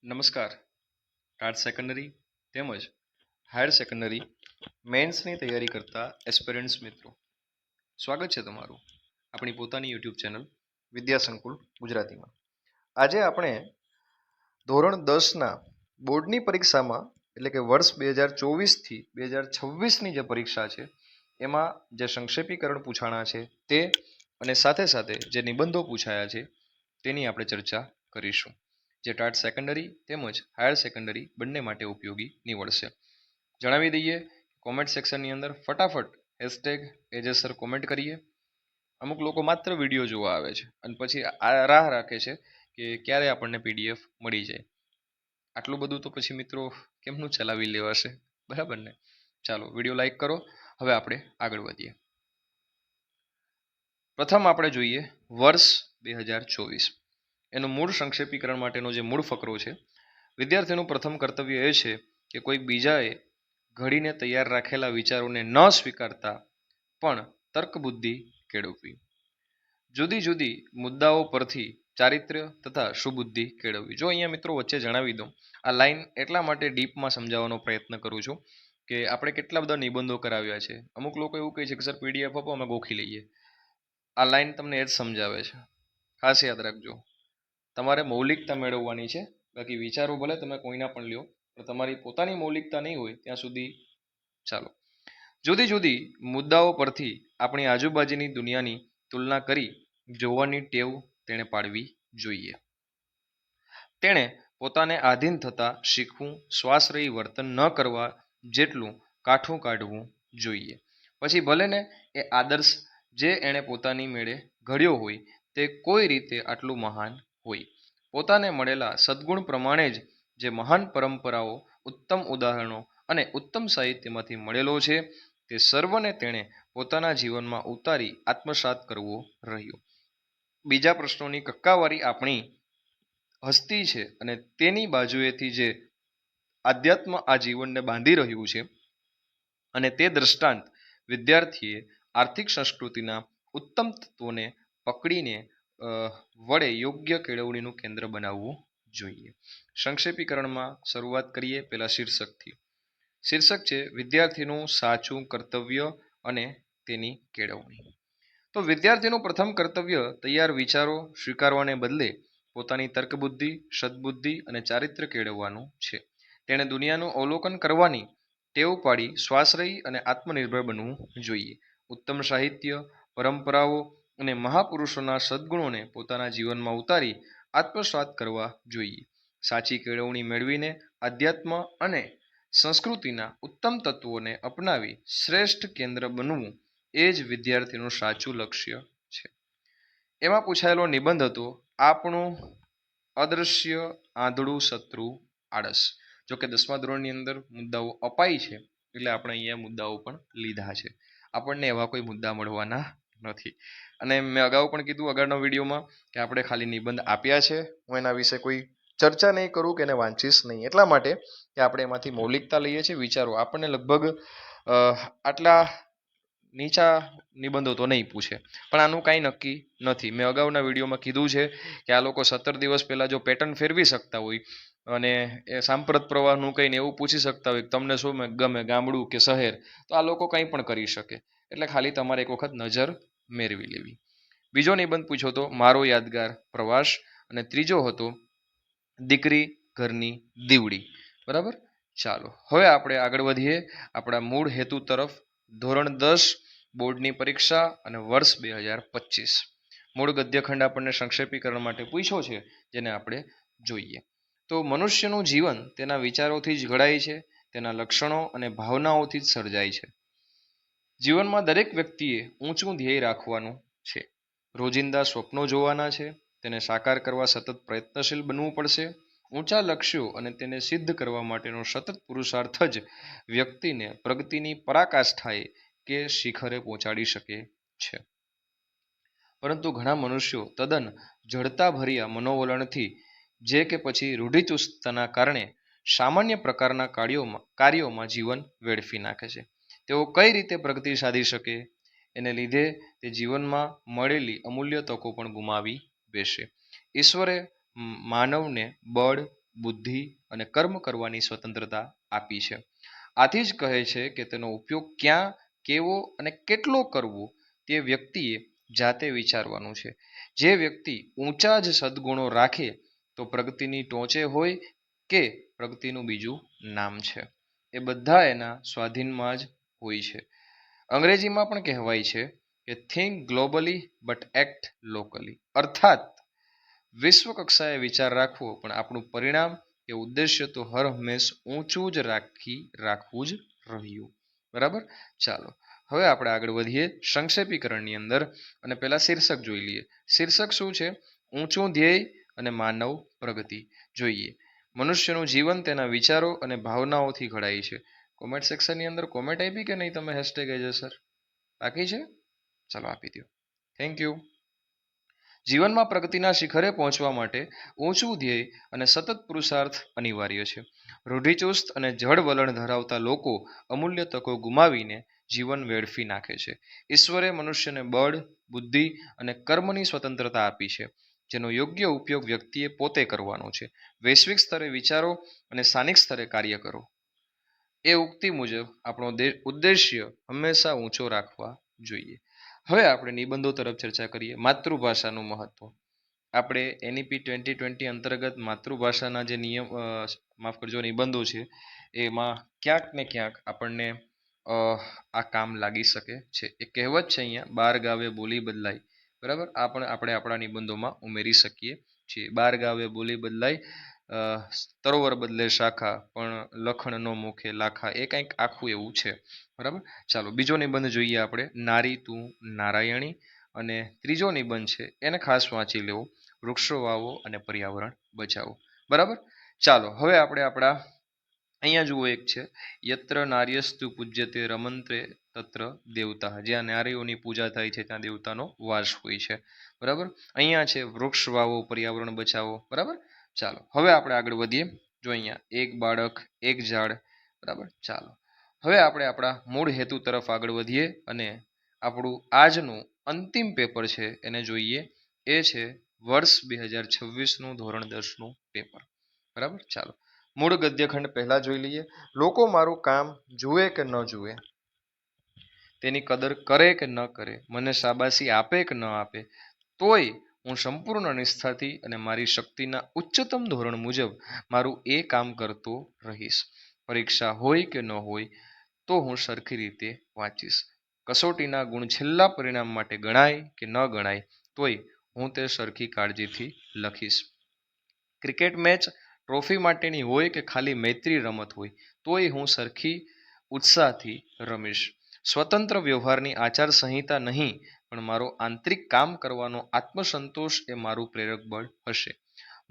નમસ્કાર. TAT secondary તેમજ higher secondary મેન્સની તૈયારી કરતા એસ્પિરન્ટ્સ મિત્રો, સ્વાગત છે તમારું આપણી પોતાની યુટ્યુબ ચેનલ વિદ્યાસંકુલ ગુજરાતીમાં. આજે આપણે ધોરણ 10ના બોર્ડની પરીક્ષામાં એટલે કે વર્ષ 2024થી 2026ની જે પરીક્ષા છે એમાં જે સંક્ષેપીકરણ પૂછાણા છે તે અને સાથે સાથે જે નિબંધો પૂછાયા છે તેની આપણે ચર્ચા કરીશું, જે ટાટ સેકન્ડરી તેમજ હાયર સેકન્ડરી બંને માટે ઉપયોગી નીવડશે. જણાવી દઈએ, કોમેન્ટ સેક્શનની અંદર ફટાફટ હેશટેગ એજેસર કોમેન્ટ કરીએ. અમુક લોકો માત્ર વિડીયો જોવા આવે છે અને પછી રાહ રાખે છે કે ક્યારે આપણને પીડીએફ મળી જાય. આટલું બધું તો પછી મિત્રો કેમનું ચલાવી લેવાશે, બરાબર ને? ચાલો વિડીયો લાઈક કરો. હવે આપણે આગળ વધીએ. પ્રથમ આપણે જોઈએ વર્ષ 2024. એનું મૂળ સંક્ષેપીકરણ માટેનો જે મૂળ ફકરો છે, વિદ્યાર્થીનું પ્રથમ કર્તવ્ય એ છે કે કોઈ બીજાએ ઘડીને તૈયાર રાખેલા વિચારોને ન સ્વીકારતા પણ તર્કબુદ્ધિ કેળવવી. જુદી જુદી મુદ્દાઓ પરથી ચારિત્ર્ય તથા સુબુદ્ધિ કેળવવી. જો અહીંયા મિત્રો વચ્ચે જણાવી દઉં, આ લાઈન એટલા માટે ડીપમાં સમજાવવાનો પ્રયત્ન કરું છું કે આપણે કેટલા બધા નિબંધો કરાવ્યા છે. અમુક લોકો એવું કહે છે કે સર પીડીએફ આપો, અમે ગોખી લઈએ. આ લાઈન તમને એ જ સમજાવે છે. ખાસ યાદ રાખજો, તમારે મૌલિકતા મેળવવાની છે. બાકી વિચારો ભલે તમે કોઈના પણ લ્યો, પણ તમારી પોતાની મૌલિકતા નહીં હોય ત્યાં સુધી ચાલો. જુદી જુદી મુદ્દાઓ પરથી આપણી આજુબાજુની દુનિયાની તુલના કરી જોવાની ટેવ તેણે પાડવી જોઈએ. તેણે પોતાને આધીન થતા શીખવું, શ્વાસરહી વર્તન ન કરવા જેટલું કાઠું કાઢવું જોઈએ. પછી ભલે ને એ આદર્શ જે એણે પોતાની મેળે ઘડ્યો હોય તે કોઈ રીતે આટલું મહાન હોય. પોતાને મળેલા સદ્ગુણ પ્રમાણે જ જે મહાન પરંપરાઓ, ઉત્તમ ઉદાહરણો અને ઉત્તમ સાહિત્યમાંથી મળેલો છે તે સર્વને તેણે પોતાના જીવનમાં ઉતારી આત્મસાત કરવો રહ્યો. બીજા પ્રશ્નોની કક્કાવારી આપણી હસ્તી છે અને તેની બાજુએથી જે આધ્યાત્મ આ જીવનને બાંધી રહ્યું છે, અને તે દ્રષ્ટાંત વિદ્યાર્થીએ આર્થિક સંસ્કૃતિના ઉત્તમ તત્વોને પકડીને વડે યોગ્ય કેળવણીનું કેન્દ્ર બનાવવું જોઈએ. સંક્ષેપીકરણમાં શરૂઆત કરીએ પહેલા શીર્ષકથી. શીર્ષક છે વિદ્યાર્થીનું સાચું કર્તવ્ય અને તેની કેળવણી. તો વિદ્યાર્થીનું પ્રથમ કર્તવ્ય તૈયાર વિચારો સ્વીકારવાને બદલે પોતાની તર્કબુદ્ધિ, સદબુદ્ધિ અને ચારિત્ર્ય કેળવવાનું છે. તેણે દુનિયાનું અવલોકન કરવાની ટેવ પાડી શ્વાસરહી અને આત્મનિર્ભર બનવું જોઈએ. ઉત્તમ સાહિત્ય, પરંપરાઓ અને મહાપુરુષોના સદ્ગુણોને પોતાના જીવનમાં ઉતારી આત્મસાત કરવા જોઈએ. સાચી કેળવણી મેળવીને આધ્યાત્મ અને સંસ્કૃતિના ઉત્તમ તત્વોને અપનાવી શ્રેષ્ઠ કેન્દ્ર બનવું એ જ વિદ્યાર્થીનું સાચું લક્ષ્ય છે. એમાં પૂછાયેલો નિબંધ હતો આપણું અદ્રશ્ય આંધળું શત્રુ આળસ. જો કે 10મા ધોરણની અંદર મુદ્દાઓ અપાય છે એટલે આપણે અહીંયા મુદ્દાઓ પણ લીધા છે. આપણને એવા કોઈ મુદ્દા મળવાના નથી. અને મેં અગાઉ પણ કીધું આગળના વિડીયોમાં કે આપણે ખાલી નિબંધ આપ્યા છે, હું એના વિશે કોઈ ચર્ચા નહીં કરું કે એને વાંચીશ નહીં, એટલા માટે કે આપણે એમાંથી મૌલિકતા લઈએ છીએ. વિચારો આપણને લગભગ આટલા નીચા નિબંધો તો નહીં પૂછે, પણ આનું કાંઈ નક્કી નથી. મેં અગાઉના વિડીયોમાં કીધું છે કે આ લોકો 17 દિવસ પહેલાં જો પેટર્ન ફેરવી શકતા હોય અને એ સાંપ્રત પ્રવાહનું કંઈને એવું પૂછી શકતા હોય તમને શું ગમે, ગામડું કે શહેર, તો આ લોકો કંઈ પણ કરી શકે. એટલે ખાલી તમારે એક વખત નજર મેળવી લેવી. બીજો નિબંધ પૂછ્યો તો મારો યાદગાર પ્રવાસ, અને ત્રીજો હતો દીકરી ઘરની દીવડી. બરાબર, ચાલો હવે આપણે આગળ વધીએ આપણા મૂળ હેતુ તરફ. ધોરણ 10 બોર્ડની પરીક્ષા અને વર્ષ 2025. મૂળ ગદ્યખંડ આપણને સંક્ષેપીકરણ માટે પૂછ્યો છે, જેને આપણે જોઈએ. તો મનુષ્યનું જીવન તેના વિચારોથી જ ઘડાય છે, તેના લક્ષણો અને ભાવનાઓથી જ સર્જાય છે. જીવનમાં દરેક વ્યક્તિએ ઊંચું ધ્યેય રાખવાનું છે, રોજિંદા સ્વપ્નો જોવાના છે, તેને સાકાર કરવા સતત પ્રયત્નશીલ બનવું પડશે. ઊંચા લક્ષ્યો અને તેને સિદ્ધ કરવા માટેનો સતત પુરુષાર્થ જ વ્યક્તિને પ્રગતિની પરાકાષ્ઠાએ કે શિખરે પહોંચાડી શકે છે. પરંતુ ઘણા મનુષ્યો તદ્દન જડતાભર્યા મનોવલણથી જે કે પછી રૂઢિચુસ્તતાના કારણે સામાન્ય પ્રકારના કાર્યોમાં જીવન વેડફી નાખે છે. તેઓ કઈ રીતે પ્રગતિ સાધી શકે, એને લીધે તે જીવનમાં મળેલી અમૂલ્ય તકો પણ ગુમાવી બેસે. ઈશ્વરે માનવને બળ, બુદ્ધિ અને કર્મ કરવાની સ્વતંત્રતા આપી છે. આથી જ કહે છે કે તેનો ઉપયોગ ક્યાં, કેવો અને કેટલો કરવો તે વ્યક્તિએ જાતે વિચારવાનું છે. જે વ્યક્તિ ઊંચા જ સદગુણો રાખે તો પ્રગતિની ટોચે હોય કે પ્રગતિનું બીજું નામ છે, એ બધા એના સ્વાધીનમાં જ હોય છે. અંગ્રેજીમાં પણ કહેવાય છે કે think globally but act locally, અર્થાત વિશ્વ કક્ષાએ વિચાર રાખવો પણ આપણું પરિણામ કે ઉદ્દેશ્ય તો હર હંમેશ ઊંચું જ રાખવું જ રહ્યું. બરાબર. ચાલો હવે આપણે આગળ વધીએ સંક્ષેપીકરણની અંદર અને પહેલા શીર્ષક જોઈ લઈએ. શીર્ષક શું છે? ઊંચું ધ્યેય અને માનવ પ્રગતિ. જોઈએ, મનુષ્યનું જીવન તેના વિચારો અને ભાવનાઓથી ઘડાય છે. કોમેન્ટ સેક્શનની અંદર કોમેન્ટ આપી કે નહીં તમે હેશટેગ એજ સર? બાકી છે? ચલો આપી દો. Thank you. જીવનમાં પ્રગતિના શિખરે પહોંચવા માટે ઊંચું ધ્યેય અને સતત પુરુષાર્થ અનિવાર્ય છે. રૂઢિચુસ્ત અને જડ વલણ ધરાવતા લોકો અમૂલ્ય તકો ગુમાવીને જીવન વેડફી નાખે છે. ઈશ્વરે મનુષ્યને બળ, બુદ્ધિ અને કર્મની સ્વતંત્રતા આપી છે, જેનો યોગ્ય ઉપયોગ વ્યક્તિએ પોતે કરવાનો છે. વૈશ્વિક સ્તરે વિચારો અને સ્થાનિક સ્તરે કાર્ય કરો. એ ઉક્તિ મુજબ આપણો ઉદ્દેશ્ય હંમેશા ઊંચો રાખવા જોઈએ. હવે આપણે નિબંધો તરફ ચર્ચા કરીએ. માતૃભાષાનું મહત્વ. આપણે એનઈપી 2020 અંતર્ગત માતૃભાષાના જે નિબંધો છે એમાં ક્યાંક ને ક્યાંક આપણને આ કામ લાગી શકે છે. એ કહેવત છે અહીંયા, 12 ગાવે બોલી બદલાય. બરાબર, આ પણ આપણે આપણા નિબંધોમાં ઉમેરી શકીએ છીએ. 12 ગાવે બોલી બદલાય, તરોવર બદલે શાખા પણ લખણ નો મુખે લાખા, એ કંઈક આખું એવું છે. બરાબર. ચાલો બીજો નિબંધ જોઈએ આપણે, નારી તું નારાયણી. અને ત્રીજો નિબંધ છે એને ખાસ વાંચી લેવો, વૃક્ષો વાવો અને પર્યાવરણ બચાવો. બરાબર. ચાલો હવે આપણે આપણા અહીંયા જુઓ, એક છે યત્ર નાર્યસ્તુ પૂજ્યતે રમંત્રે તત્ર દેવતા. જ્યાં નારીઓની પૂજા થાય છે ત્યાં દેવતાનો વાસ હોય છે. બરાબર. અહીંયા છે વૃક્ષ વાવો પર્યાવરણ બચાવો. બરાબર. ચાલો હવે આપણે આગળ વધીએ. જો અહીંયા એક બાળક એક ઝાડ. બરાબર. ચાલો હવે આપણે આપણા મૂળ હેતુ તરફ આગળ વધીએ અને આપણું આજનું અંતિમ પેપર છે એને જોઈએ. એ છે વર્ષ 2026નું ધોરણ 10નું પેપર. બરાબર. ચાલો મૂળ ગદ્યખંડ પહેલા જોઈ લઈએ. લોકો મારું કામ જુએ કે ન જુએ, તેની કદર કરે કે ન કરે, મને શાબાશી આપે કે ન આપે, તોય હું સંપૂર્ણ નિષ્ઠાથી અને મારી શક્તિના ઉચ્ચતમ ધોરણ મુજબ મારું એ કામ કરતો રહીશ. પરીક્ષા હોય કે ન હોય તો હું સરખી રીતે વાંચીશ. કસોટીના ગુણ છેલ્લા પરિણામ માટે ગણાય કે ન ગણાય તોય હું તે સરખી કાળજીથી લખીશ. ક્રિકેટ મેચ ટ્રોફી માટેની હોય કે ખાલી મૈત્રી રમત હોય તોય હું સરખી ઉત્સાહથી રમીશ. સ્વતંત્ર વ્યવહારની આચાર સંહિતા નહીં, પણ મારો આંતરિક કામ કરવાનો આત્મસંતોષ એ મારું પ્રેરક બળ હશે.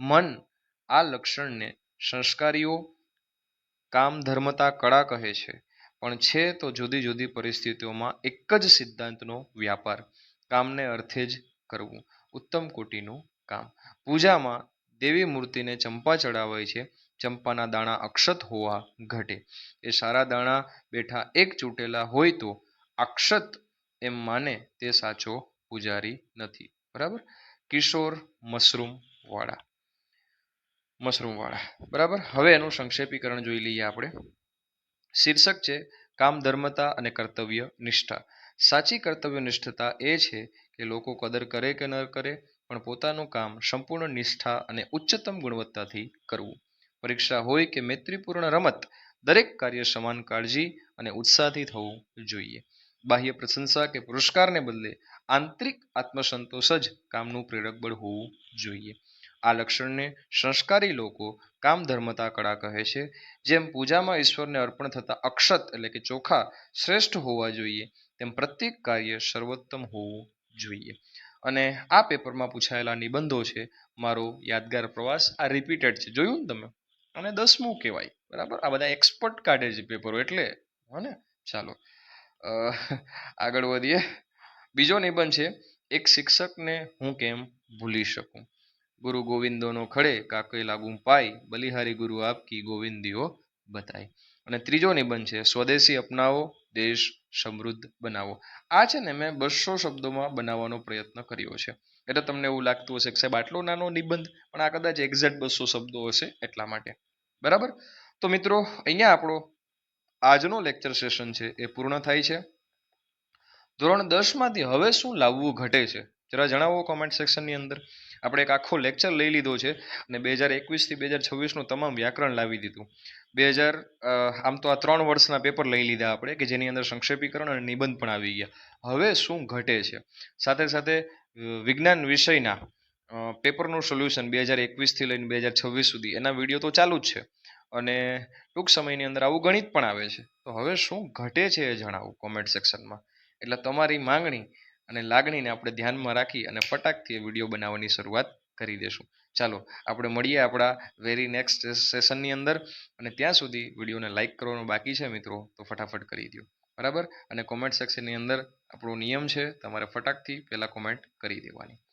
મન આ લક્ષણને સંસ્કારીઓ કામ ધર્મતા કળા કહે છે, પણ છે તો જુદી જુદી પરિસ્થિતિઓમાં એક જ સિદ્ધાંતનો વ્યાપાર, કામને અર્થે જ કરવું, ઉત્તમ કોટીનું કામ. પૂજામાં દેવી મૂર્તિને ચંપા ચડાવાય છે. ચંપાના દાણા અક્ષત હોવા ઘટે. એ સારા દાણા બેઠા એક ચૂંટેલા હોય તો અક્ષત એમ માને તે સાચો પૂજારી નથી. બરાબર. કિશોર મશરૂમવાળા. બરાબર. હવે એનું સંક્ષેપીકરણ જોઈ લઈએ આપણે. શીર્ષક છે કામ ધર્મતા અને કર્તવ્ય નિષ્ઠા. સાચી કર્તવ્ય નિષ્ઠતા એ છે કે લોકો કદર કરે કે ન કરે પણ પોતાનું કામ સંપૂર્ણ નિષ્ઠા અને ઉચ્ચતમ ગુણવત્તાથી કરવું. પરીક્ષા હોય કે મૈત્રીપૂર્ણ રમત, દરેક કાર્ય સમાન કાળજી અને ઉત્સાહથી થવું જોઈએ. બાહ્ય પ્રશંસા કે પુરસ્કારને બદલે આંતરિક આત્મસંતોષ જ કામનું પ્રેરક બળ હોવું જોઈએ. આ લક્ષણને સંસ્કારી લોકો કામ ધર્મતા કળા કહે છે. જેમ પૂજામાં ઈશ્વરને અર્પણ થતા અક્ષત એટલે કે ચોખા શ્રેષ્ઠ હોવા જોઈએ, તેમ પ્રત્યેક કાર્ય સર્વોત્તમ હોવું જોઈએ. અને આ પેપરમાં પૂછાયેલા નિબંધો છે મારો યાદગાર પ્રવાસ. આ રિપીટેડ છે, જોયું ને તમે? અને 10મું કહેવાય. બરાબર. આ બધા એક્સપર્ટ કાઢે છે પેપરો એટલે, હો ને? ચાલો આગળ વધીએ. બીજો નિબંધ છે એક શિક્ષકને હું કેમ ભૂલી શકું. ગુરુ ગોવિંદોનો ખડે કાકે લાગુ પાય, બલિહારી ગુરુ આપકી ગોવિંદીઓ બતાય. અને ત્રીજો નિબંધ છે સ્વદેશી અપનાવો દેશ સમૃદ્ધ બનાવો. આ છે ને મેં 200 શબ્દોમાં બનાવવાનો પ્રયત્ન કર્યો છે. એટલે તમને એવું લાગતું હશે કે સાહેબ આટલો નાનો નિબંધ, પણ આ કદાચ એક્ઝેક્ટ 200 શબ્દો હશે એટલા માટે. બરાબર. તો મિત્રો અહીંયા આપણો આજનો લેક્ચર સેશન છે એ પૂર્ણ થાય છે. ધોરણ 10 માંથી હવે શું લાવવું ઘટે છે જરા જણાવો કોમેન્ટ સેક્શનની અંદર. આપણે એક આખો લેક્ચર લઈ લીધો છે અને 2021 થી 2026 તમામ વ્યાકરણ લાવી દીધું. આમ તો આ 3 વર્ષના પેપર લઈ લીધા આપણે કે જેની અંદર સંક્ષેપીકરણ અને નિબંધ પણ આવી ગયા. હવે શું ઘટે છે? સાથે સાથે વિજ્ઞાન વિષયના પેપરનું સોલ્યુશન 2021 થી લઈને 2026 સુધી એના વિડીયો તો ચાલુ જ છે અને ટૂંક સમયની અંદર આવું ગણિત પણ આવે છે. તો હવે શું ઘટે છે એ જણાવો કોમેન્ટ સેક્શનમાં. એટલે તમારી માંગણી અને લાગણીને આપણે ધ્યાનમાં રાખી અને ફટાકથી વિડીયો બનાવવાની શરૂઆત કરી દેશું. ચાલો આપણે મળીએ આપણા વેરી નેક્સ્ટ સેશનની અંદર, અને ત્યાં સુધી વિડીયોને લાઇક કરવાનું બાકી છે મિત્રો તો ફટાફટ કરી દો. બરાબર. અને કોમેન્ટ સેક્શનની અંદર આપણો નિયમ છે તમારે ફટાકથી પહેલાં કોમેન્ટ કરી દેવાની.